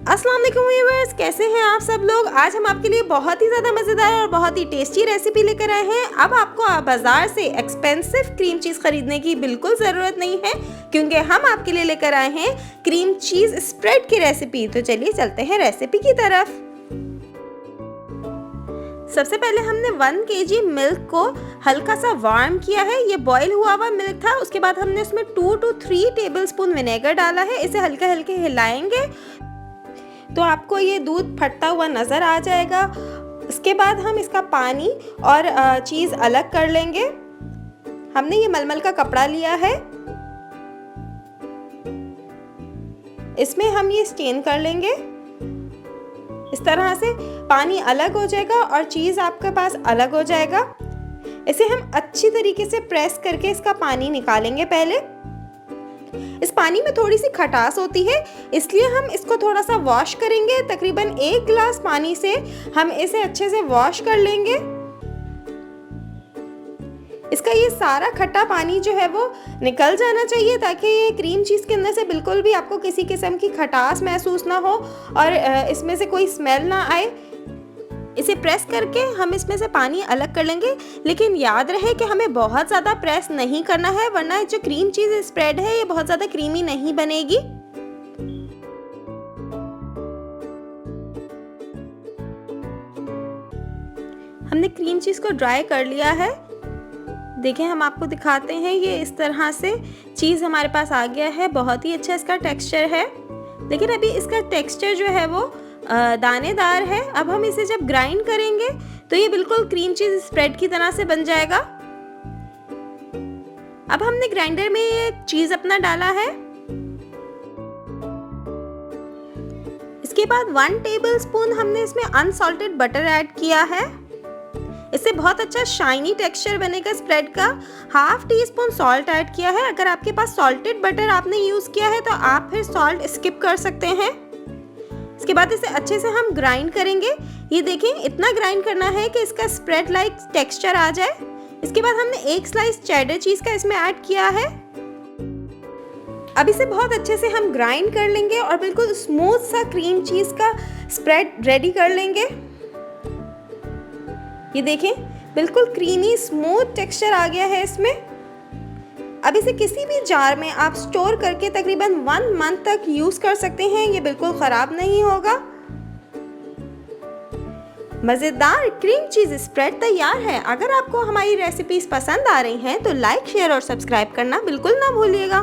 अस्सलाम वालेकुम व्यूअर्स, कैसे हैं आप सब लोग। आज हम आपके लिए बहुत ही ज़्यादा मज़ेदार और बहुत ही टेस्टी रेसिपी लेकर आए हैं। अब आपको बाज़ार से एक्सपेंसिव क्रीम चीज़ खरीदने की बिल्कुल ज़रूरत नहीं है, क्योंकि हम आपके लिए लेकर आए हैं क्रीम चीज़ स्प्रेड की रेसिपी। तो चलिए चलते हैं रेसिपी की तरफ। सबसे पहले हमने 1 kg मिल्क को हल्का सा वार्म किया है। ये बॉईल हुआ मिल्क था। उसके बाद हमने उसमें 2 to 3 टेबलस्पून विनेगर डाला है। इसे हल्के हल्के हिलाएंगे तो आपको ये दूध फटता हुआ नज़र आ जाएगा। इसके बाद हम इसका पानी और चीज़ अलग कर लेंगे। हमने ये मलमल का कपड़ा लिया है, इसमें हम ये स्टेन कर लेंगे। इस तरह से पानी अलग हो जाएगा और चीज़ आपके पास अलग हो जाएगा। इसे हम अच्छी तरीके से प्रेस करके इसका पानी निकालेंगे। पहले इस पानी में थोड़ी सी खटास होती है, इसलिए हम इसको थोड़ा सा वॉश करेंगे। तकरीबन 1 गिलास पानी से हम इसे अच्छे से वॉश कर लेंगे। इसका ये सारा खट्टा पानी जो है वो निकल जाना चाहिए, ताकि ये क्रीम चीज़ के अंदर से बिल्कुल भी आपको किसी किस्म की खटास महसूस ना हो और इसमें से कोई स्मेल ना आए। इसे प्रेस करके हम इसमें से पानी अलग कर लेंगे, लेकिन याद रहे कि हमें बहुत ज़्यादा प्रेस नहीं करना है, वरना जो क्रीम चीज़ स्प्रेड है ये बहुत ज़्यादा क्रीमी नहीं बनेगी। हमने क्रीम चीज़ को ड्राई कर लिया है। देखें, हम आपको दिखाते हैं, ये इस तरह से चीज़ हमारे पास आ गया है। बहुत ही अच्छा इसका टेक्सचर है, लेकिन अभी इसका टेक्सचर जो है वो दानेदार है। अब हम इसे जब ग्राइंड करेंगे तो ये बिल्कुल क्रीम चीज़ स्प्रेड की तरह से बन जाएगा। अब हमने ग्राइंडर में ये चीज़ अपना डाला है। इसके बाद 1 टेबलस्पून हमने इसमें अनसॉल्टेड बटर ऐड किया है। इससे बहुत अच्छा शाइनी टेक्सचर बनेगा स्प्रेड का। 1/2 टीस्पून सॉल्ट ऐड किया है। अगर आपके पास सॉल्टेड बटर आपने यूज़ किया है तो आप फिर सॉल्ट स्किप कर सकते हैं। इसके बाद इसे अच्छे से हम ग्राइंड करेंगे। ये देखें, इतना ग्राइंड करना है कि इसका स्प्रेड लाइक टेक्सचर आ जाए। इसके बाद हमने 1 स्लाइस चेडर चीज़ का इसमें ऐड किया है। अब इसे बहुत अच्छे से हम ग्राइंड कर लेंगे और बिल्कुल स्मूथ सा क्रीम चीज़ का स्प्रेड रेडी कर लेंगे। ये देखें, बिल्कुल क्रीमी स्मूथ टेक्सचर आ गया है इसमें। अब इसे किसी भी जार में आप स्टोर करके तकरीबन 1 मंथ तक यूज़ कर सकते हैं। ये बिल्कुल ख़राब नहीं होगा। मज़ेदार क्रीम चीज़ स्प्रेड तैयार है। अगर आपको हमारी रेसिपीज़ पसंद आ रही हैं तो लाइक, शेयर और सब्सक्राइब करना बिल्कुल ना भूलिएगा।